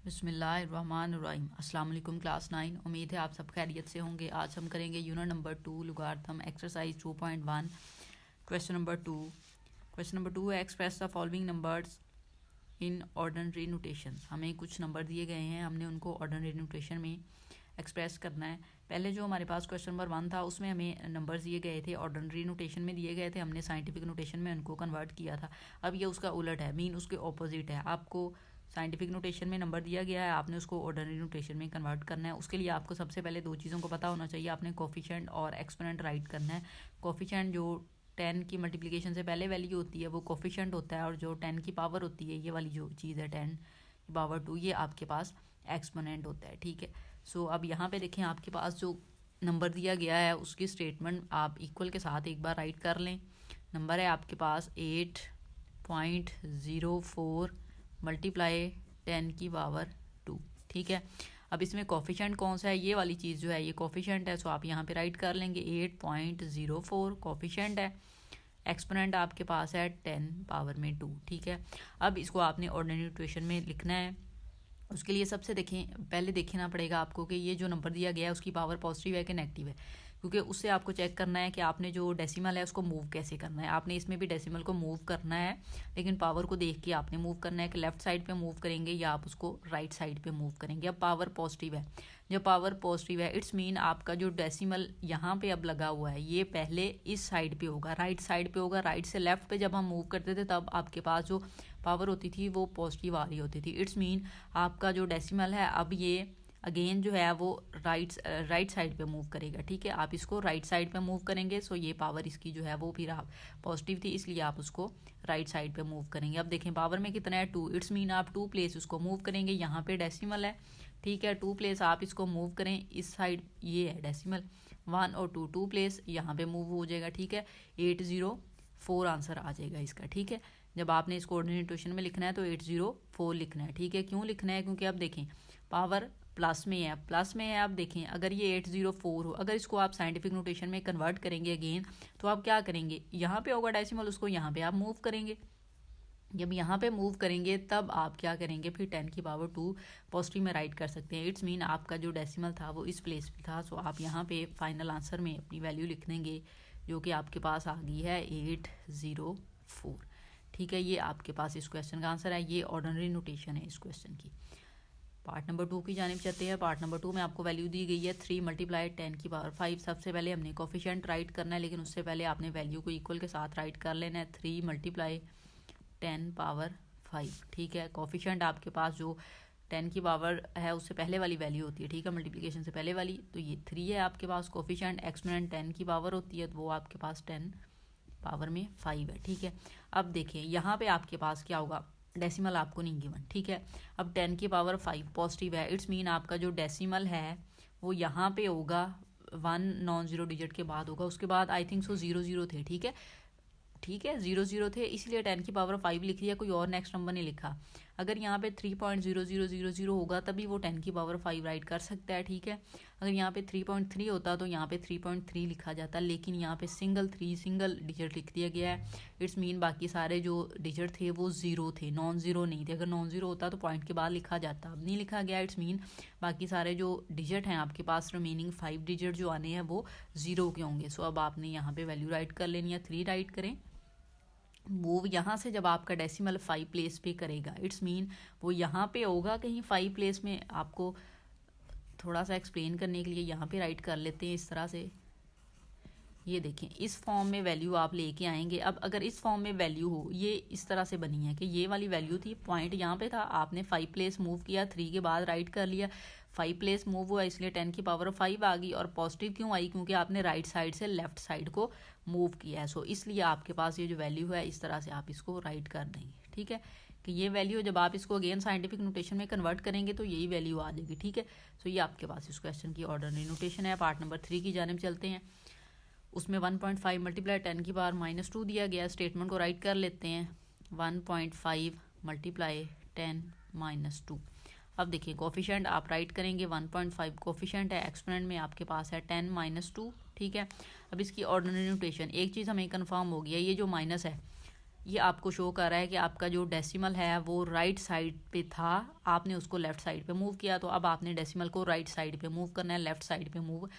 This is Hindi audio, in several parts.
बिस्मिल्लाहिर्रहमानिर्रहीम। अस्सलाम वालेकुम क्लास 9। उम्मीद है आप सब खैरियत से होंगे। आज हम करेंगे unit number 2 logarithm exercise 2.1 question number 2। Question number 2 है express the following numbers in ordinary notation. हमें कुछ नंबर दिए गए हैं, हमने उनको ऑर्डिनरी नोटेशन में एक्सप्रेस करना है। पहले जो हमारे पास क्वेश्चन नंबर 1 था उसमें हमें नंबर्स दिए गए थे, ऑर्डिनरी नोटेशन में दिए गए थे, हमने साइंटिफिक नोटेशन में उनको कन्वर्ट किया था। अब ये उसका उलट है, मीन उसके ऑपोजिट है। आपको साइंटिफिक नोटेशन में नंबर दिया गया है, आपने उसको ऑर्डिनरी नोटेशन में कन्वर्ट करना है। उसके लिए आपको सबसे पहले दो चीज़ों को पता होना चाहिए। आपने कोफिशिएंट और एक्सपोनेंट राइट करना है। कोफिशिएंट जो 10 की मल्टीप्लिकेशन से पहले वैल्यू होती है वो कोफिशिएंट होता है, और जो 10 की पावर होती है, ये वाली जो चीज़ है 10 की पावर 2, ये आपके पास एक्सपोनेंट होता है। ठीक है, सो अब यहाँ पे देखें, आपके पास जो नंबर दिया गया है उसकी स्टेटमेंट आप इक्वल के साथ एक बार राइट कर लें। नंबर है आपके पास 8.04 मल्टीप्लाई 10 की पावर 2। ठीक है, अब इसमें कोफिशिएंट कौन सा है, ये वाली चीज़ जो है ये कोफिशिएंट है, सो आप यहाँ पे राइट कर लेंगे 8.04 कोफिशिएंट है। एक्सपोनेंट आपके पास है 10 पावर में 2। ठीक है, अब इसको आपने ऑर्डिनरी इक्वेशन में लिखना है। उसके लिए सबसे पहले देखना पड़ेगा आपको कि ये जो नंबर दिया गया है उसकी पावर पॉजिटिव है कि नेगेटिव है, क्योंकि उससे आपको चेक करना है कि आपने जो डेसिमल है उसको मूव कैसे करना है। आपने इसमें भी डेसिमल को मूव करना है, लेकिन पावर को देख के आपने मूव करना है कि लेफ्ट साइड पे मूव करेंगे या आप उसको राइट साइड पे मूव करेंगे। अब पावर पॉजिटिव है, जब पावर पॉजिटिव है इट्स मीन आपका जो डेसिमल यहाँ पे अब लगा हुआ है ये पहले इस साइड पे होगा, राइट साइड पे होगा। राइट से लेफ्ट पे जब हम मूव करते थे तब आपके पास जो पावर होती थी वो पॉजिटिव आ रही होती थी। इट्स मीन आपका जो डेसिमल है अब ये अगेन जो है वो राइट साइड पे मूव करेगा। ठीक है, आप इसको राइट साइड पे मूव करेंगे, सो ये पावर इसकी जो है वो फिर आप पॉजिटिव थी, इसलिए आप उसको राइट साइड पे मूव करेंगे। अब देखें पावर में कितना है 2, इट्स मीन आप 2 प्लेस उसको मूव करेंगे। यहाँ पे डेसिमल है, ठीक है, 2 प्लेस आप इसको मूव करें, इस साइड ये है डेसिमल 1 और 2 प्लेस यहाँ पे मूव हो जाएगा। ठीक है, 804 आंसर आ जाएगा इसका। ठीक है, जब आपने इसको ऑर्डिनरी नोटेशन में लिखना है तो 804 लिखना है। ठीक है, क्यों लिखना है, क्योंकि अब देखें पावर प्लस में है, अब देखें अगर ये 804 हो, अगर इसको आप साइंटिफिक नोटेशन में कन्वर्ट करेंगे अगेन, तो आप क्या करेंगे, यहाँ पे होगा डेसिमल, उसको यहाँ पे आप मूव करेंगे। जब यहाँ पे मूव करेंगे तब आप क्या करेंगे, फिर 10 की पावर 2 पॉजिटिव में राइट कर सकते हैं। इट्स मीन आपका जो डेसिमल था वो इस प्लेस पे था, सो आप यहाँ पे फाइनल आंसर में अपनी वैल्यू लिख देंगे जो कि आपके पास आ गई है 804। ठीक है, ये आपके पास इस क्वेश्चन का आंसर है। ये ऑर्डिनरी नोटेशन है इस क्वेश्चन की। पार्ट नंबर 2 की जानिब चलते हैं। पार्ट नंबर 2 में आपको वैल्यू दी गई है 3 मल्टीप्लाई 10 की पावर 5। सबसे पहले हमने कोफिशिएंट राइट करना है, लेकिन उससे पहले आपने वैल्यू को इक्वल के साथ राइट कर लेना है। 3 मल्टीप्लाई 10 पावर 5। ठीक है, कोफिशिएंट आपके पास जो 10 की पावर है उससे पहले वाली वैल्यू होती है, ठीक है, मल्टीप्लिकेशन से पहले वाली, तो ये 3 है आपके पास। कोफिशिएंट एक्सपोनेंट 10 की पावर होती है तो वो आपके पास 10 पावर में 5 है। ठीक है, अब देखिए यहाँ पे आपके पास क्या होगा, डेसिमल आपको नहीं गिवन। ठीक है, अब 10 की पावर 5 पॉजिटिव है, इट्स मीन आपका जो डेसिमल है वो यहाँ पे होगा 1 नॉन जीरो डिजिट के बाद होगा, उसके बाद आई थिंक सो 0 थे। ठीक है, 0 थे, इसलिए 10 की पावर 5 लिख दिया, कोई और नेक्स्ट नंबर नहीं लिखा। अगर यहाँ पे 3.0000 होगा तभी वो 10 की पावर 5 राइट कर सकता है। ठीक है, अगर यहाँ पे 3.3 होता तो यहाँ पे 3.3 लिखा जाता, लेकिन यहाँ पे सिंगल डिजिट लिख दिया गया है। इट्स मीन बाकी सारे जो डिजिट थे वो 0 थे, नॉन जीरो नहीं थे। अगर नॉन जीरो होता तो पॉइंट के बाद लिखा जाता, अब नहीं लिखा गया। इट्स मीन बाकी सारे जो डिजिट हैं आपके पास, रिमेनिंग 5 डिजिट जो आने हैं वो 0 के होंगे। सो अब आपने यहाँ पे वैल्यू राइट कर लेनी है, 3 राइट करें। वो यहाँ से जब आपका डेसिमल 5 प्लेस पे करेगा, इट्स मीन वो यहाँ पे होगा कहीं 5 प्लेस में। आपको थोड़ा सा एक्सप्लेन करने के लिए यहाँ पे राइट कर लेते हैं इस तरह से। ये देखें, इस फॉर्म में वैल्यू आप लेके आएंगे। अब अगर इस फॉर्म में वैल्यू हो, ये इस तरह से बनी है कि ये वाली वैल्यू थी, पॉइंट यहाँ पे था, आपने 5 प्लेस मूव किया, 3 के बाद राइट कर लिया, 5 प्लेस मूव हुआ, इसलिए 10 की पावर 5 आ गई। और पॉजिटिव क्यों आई, क्योंकि आपने राइट साइड से लेफ्ट साइड को मूव किया है। सो इसलिए आपके पास ये जो वैल्यू है इस तरह से आप इसको राइट कर देंगे। ठीक है, कि ये वैल्यू जब आप इसको अगेन साइंटिफिक नोटेशन में कन्वर्ट करेंगे तो यही वैल्यू आ जाएगी। ठीक है, सो ये आपके पास इस क्वेश्चन की ऑर्डिनरी नोटेशन है। पार्ट नंबर 3 की जानिब चलते हैं। उसमें 1.5 मल्टीप्लाई 10 की पावर -2 दिया गया। स्टेटमेंट को राइट कर लेते हैं, 1.5 मल्टीप्लाई 10 -2। अब देखिए कोफिशिएंट आप राइट करेंगे 1.5 कोफिशिएंट है, एक्सपोनेंट में आपके पास है 10 -2। ठीक है, अब इसकी ऑर्डिनरी नोटेशन, एक चीज़ हमें कंफर्म हो गया, ये जो माइनस है ये आपको शो कर रहा है कि आपका जो डेसिमल है वो राइट साइड पे था, आपने उसको लेफ़्ट साइड पे मूव किया, तो अब आपने डेसिमल को राइट साइड पे मूव करना है, लेफ़्ट साइड पे मूव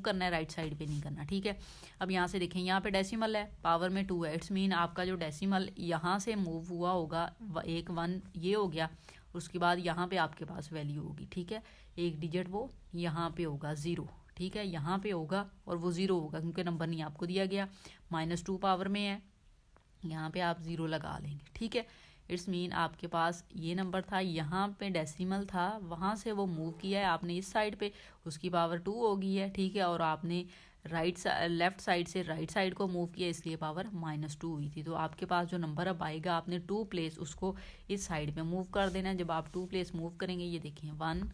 करना है, राइट साइड पे नहीं करना, ठीक है। अब यहाँ से देखें, यहाँ पे डेसिमल है, पावर में 2 है, इट्स मीन आपका जो डेसिमल यहाँ से मूव हुआ होगा, एक 1 ये हो गया, उसके बाद यहाँ पे आपके पास वैल्यू होगी, ठीक है, एक डिजिट वो यहाँ पे होगा 0, ठीक है, यहाँ पे होगा और वो 0 होगा क्योंकि नंबर नहीं आपको दिया गया, -2 पावर में है, यहाँ पे आप 0 लगा लेंगे, ठीक है। इट्स मीन आपके पास ये नंबर था, यहाँ पे डेसिमल था, वहाँ से वो मूव किया है आपने इस साइड पे, उसकी पावर 2 हो गई है, ठीक है, और आपने लेफ्ट साइड से राइट साइड को मूव किया, इसलिए पावर -2 हुई थी। तो आपके पास जो नंबर अब आएगा, आपने 2 प्लेस उसको इस साइड पे मूव कर देना है। जब आप 2 प्लेस मूव करेंगे, ये देखें 1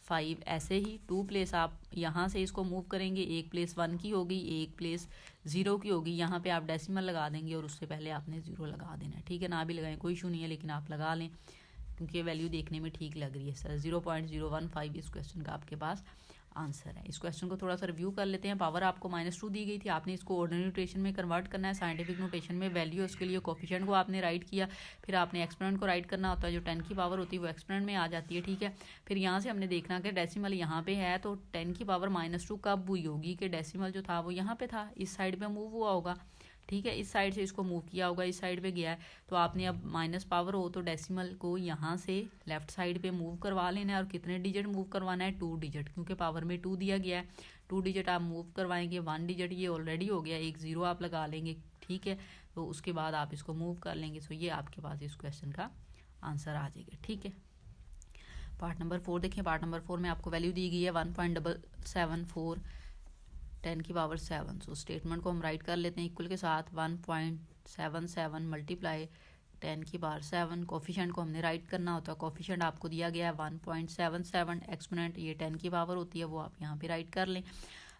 5, ऐसे ही 2 प्लेस आप यहाँ से इसको मूव करेंगे, एक प्लेस 1 की होगी, एक प्लेस 0 की होगी, यहाँ पे आप डेसिमल लगा देंगे और उससे पहले आपने 0 लगा देना है, ठीक है। ना भी लगाएं कोई इशू नहीं है, लेकिन आप लगा लें क्योंकि वैल्यू देखने में ठीक लग रही है। सर 0.015 इस क्वेश्चन का आपके पास आंसर है। इस क्वेश्चन को थोड़ा सा रिव्यू कर लेते हैं। पावर आपको -2 दी गई थी, आपने इसको ऑर्डिनरी नोटेशन में कन्वर्ट करना है, साइंटिफिक नोटेशन में वैल्यू उसके लिए कोफिशिएंट को आपने राइट किया, फिर आपने एक्सपोनेंट को राइट करना होता है, जो 10 की पावर होती है वो एक्सपोनेंट में आ जाती है, ठीक है। फिर यहाँ से हमने देखना कि डेसिमल यहाँ पे है, तो 10 की पावर -2 कब हुई होगी कि डेसिमल जो था वो यहाँ पे था, इस साइड पे मूव हुआ होगा, ठीक है, इस साइड से इसको मूव किया होगा, इस साइड पे गया है, तो आपने अब माइनस पावर हो तो डेसिमल को यहाँ से लेफ्ट साइड पे मूव करवा लेना है। और कितने डिजिट मूव करवाना है? 2 डिजिट, क्योंकि पावर में 2 दिया गया है, 2 डिजिट आप मूव करवाएंगे। 1 डिजिट ये ऑलरेडी हो गया, एक 0 आप लगा लेंगे, ठीक है, तो उसके बाद आप इसको मूव कर लेंगे। सो ये आपके पास इस क्वेश्चन का आंसर आ जाएगा, ठीक है। पार्ट नंबर 4 देखें। पार्ट नंबर 4 में आपको वैल्यू दी गई है 1.774 10 की पावर 7। सो स्टेटमेंट को हम राइट कर लेते हैं इक्वल के साथ 1.77 मल्टीप्लाई 10 की पावर 7। कोफिशिएंट को हमने राइट करना होता है, कोफिशिएंट आपको दिया गया है 1.77, एक्सपोनेंट ये 10 की पावर होती है, वो आप यहाँ पे राइट कर लें।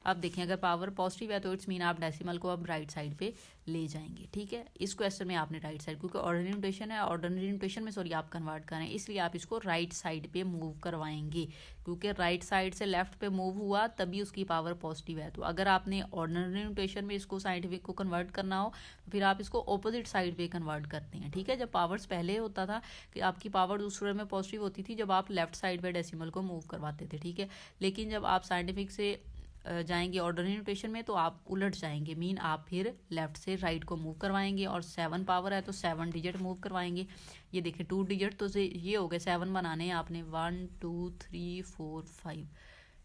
अब देखें, अगर पावर पॉजिटिव है तो इट्स मीन आप डेसिमल को अब राइट साइड पे ले जाएंगे, ठीक है। इस क्वेश्चन में आपने राइट साइड, क्योंकि ऑर्डिनरी नोटेशन है, ऑर्डिनरी नोटेशन में सॉरी आप कन्वर्ट करें, इसलिए आप इसको राइट साइड पे मूव करवाएंगे, क्योंकि राइट साइड से लेफ्ट पे मूव हुआ तभी उसकी पावर पॉजिटिव है। तो अगर आपने ऑर्डिनरी नोटेशन में इसको साइंटिफिक को कन्वर्ट करना हो तो फिर आप इसको ऑपोजिट साइड पे कन्वर्ट करते हैं, ठीक है। जब पावर्स पहले होता था कि आपकी पावर दूसरे में पॉजिटिव होती थी जब आप लेफ्ट साइड पे डेसिमल को मूव करवाते थे, ठीक है। लेकिन जब आप साइंटिफिक से जाएंगे ऑर्डिनरी नोटेशन में तो आप उलट जाएंगे, मीन आप फिर लेफ्ट से राइट को मूव करवाएंगे, और 7 पावर है तो 7 डिजिट मूव करवाएंगे। ये देखिए 2 डिजिट तो ये हो गए, 7 बनाने हैं आपने, 1 2 3 4 5,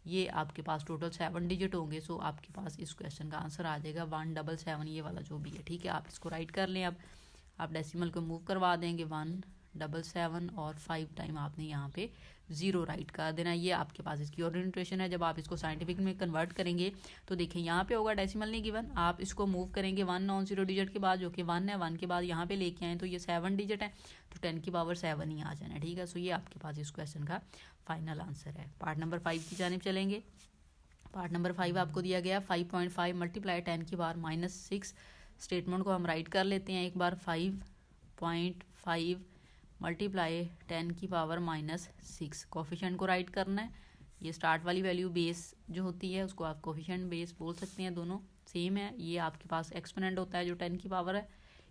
ये आपके पास टोटल 7 डिजिट होंगे। सो आपके पास इस क्वेश्चन का आंसर आ जाएगा 177, ये वाला जो भी है, ठीक है। आप इसको राइट कर लें। अब आप डेसिमल को मूव करवा देंगे 177 और 5 टाइम आपने यहाँ पे 0 राइट कर देना। ये आपके पास इसकी ओरिएंटेशन है। जब आप इसको साइंटिफिक में कन्वर्ट करेंगे तो देखिए यहाँ पे होगा डेसिमल नहीं गिवन, आप इसको मूव करेंगे 1 नॉन 0 डिजिट के बाद, जो कि 1 है, 1 के बाद यहाँ पे लेके आए तो ये 7 डिजिट है, तो 10 की पावर 7 ही आ जाना, ठीक है। सो ये आपके पास इस क्वेश्चन का फाइनल आंसर है। पार्ट नंबर 5 की जानिब चलेंगे। पार्ट नंबर 5 आपको दिया गया 5.5 मल्टीप्लाई 10 की पावर -6। स्टेटमेंट को हम राइट कर लेते हैं एक बार, 5.5 मल्टीप्लाई 10 की पावर -6। कोफिशिएंट को राइट करना है, ये स्टार्ट वाली वैल्यू बेस जो होती है उसको आप कोफिशिएंट बेस बोल सकते हैं, दोनों सेम है। ये आपके पास एक्सपोनेंट होता है जो 10 की पावर है,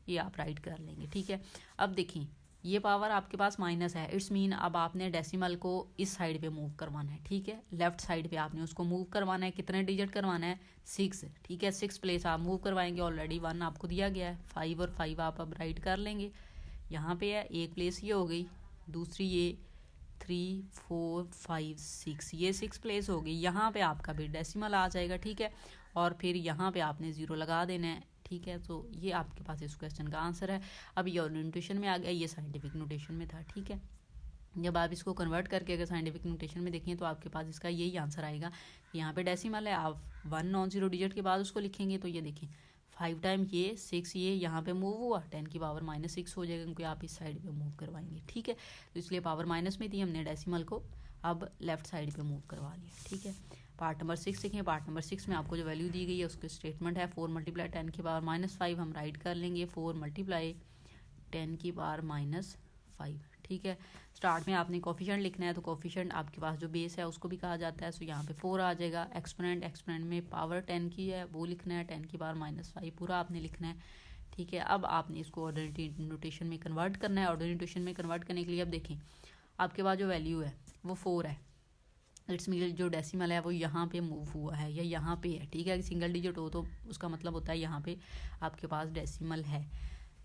ये आप राइट कर लेंगे, ठीक है। अब देखिए ये पावर आपके पास माइनस है, इट्स मीन अब आपने डेसिमल को इस साइड पे मूव करवाना है, ठीक है। लेफ्ट साइड पे आपने उसको मूव करवाना है, कितने डिजिट करवाना है? 6, ठीक है। 6 प्लेस आप मूव करवाएंगे, ऑलरेडी 1 आपको दिया गया है, 5 और 5 आप अब राइट कर लेंगे। यहाँ पे है एक प्लेस ये हो गई, दूसरी ये 3 4 5 6, ये 6 प्लेस हो गई। यहाँ पे आपका भी डेसिमल आ जाएगा, ठीक है, और फिर यहाँ पे आपने 0 लगा देना है, ठीक है। तो ये आपके पास इस क्वेश्चन का आंसर है। अब ये नोटेशन में आ गया, ये साइंटिफिक नोटेशन में था, ठीक है। जब आप इसको कन्वर्ट करके अगर साइंटिफिक नोटेशन में देखें तो आपके पास इसका यही आंसर आएगा। यहाँ पे डेसिमल है, आप 1 नॉन 0 डिजिट के बाद उसको लिखेंगे, तो ये देखिए 5 टाइम ये 6, ये यहाँ पे मूव हुआ, 10 की पावर -6 हो जाएगा क्योंकि आप इस साइड पे मूव करवाएंगे, ठीक है। तो इसलिए पावर माइनस में थी, हमने डेसिमल को अब लेफ्ट साइड पे मूव करवा लिया, ठीक है। पार्ट नंबर 6 देखें। पार्ट नंबर 6 में आपको जो वैल्यू दी गई है उसकी स्टेटमेंट है 4 मल्टीप्लाई 10 की पावर -5। हम राइट कर लेंगे 4 मल्टीप्लाई 10 की पावर -5, ठीक है। स्टार्ट में आपने कोफिशिएंट लिखना है, तो कोफिशिएंट आपके पास जो बेस है उसको भी कहा जाता है, सो यहाँ पे 4 आ जाएगा। एक्सपोनेंट में पावर 10 की है वो लिखना है, 10 की पावर -5 पूरा आपने लिखना है, ठीक है। अब आपने इसको ऑर्डिनरी नोटेशन में कन्वर्ट करना है। ऑर्डिनरी नोटेशन में कन्वर्ट करने के लिए अब देखें आपके पास जो वैल्यू है वो 4 है। इट्स मीन जो डेसिमल है वो यहाँ पे मूव हुआ है या यहाँ पे है, ठीक है। सिंगल डिजिट हो तो उसका मतलब होता है यहाँ पे आपके पास डेसिमल है,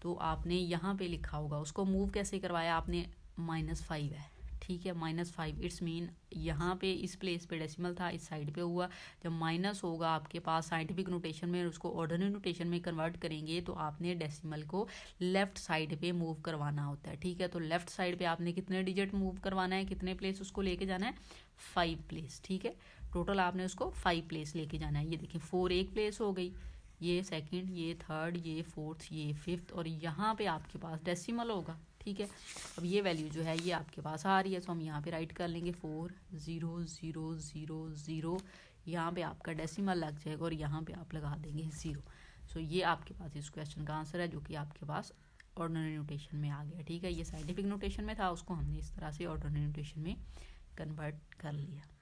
तो आपने यहाँ पे लिखा होगा। उसको मूव कैसे करवाया आपने, -5 है, ठीक है, -5। इट्स मीन यहाँ पे इस प्लेस पे डेसिमल था, इस साइड पे हुआ। जब माइनस होगा आपके पास साइंटिफिक नोटेशन में, उसको ऑर्डिनरी नोटेशन में कन्वर्ट करेंगे तो आपने डेसिमल को लेफ्ट साइड पे मूव करवाना होता है, ठीक है। तो लेफ्ट साइड पे आपने कितने डिजिट मूव करवाना है, कितने प्लेस उसको लेके जाना है, 5 प्लेस, ठीक है। टोटल आपने उसको 5 प्लेस लेके जाना है। ये देखिए 4 एक प्लेस हो गई, ये सेकंड, ये थर्ड, ये फोर्थ, ये फिफ्थ, और यहाँ पे आपके पास डेसिमल होगा, ठीक है। अब ये वैल्यू जो है ये आपके पास आ रही है, तो हम यहाँ पे राइट कर लेंगे 400000। यहाँ पे आपका डेसिमल लग जाएगा और यहाँ पे आप लगा देंगे 0। सो ये आपके पास इस क्वेश्चन का आंसर है, जो कि आपके पास ऑर्डिनरी नोटेशन में आ गया, ठीक है। ये साइंटिफिक नोटेशन में था, उसको हमने इस तरह से ऑर्डिनरी नोटेशन में कन्वर्ट कर लिया।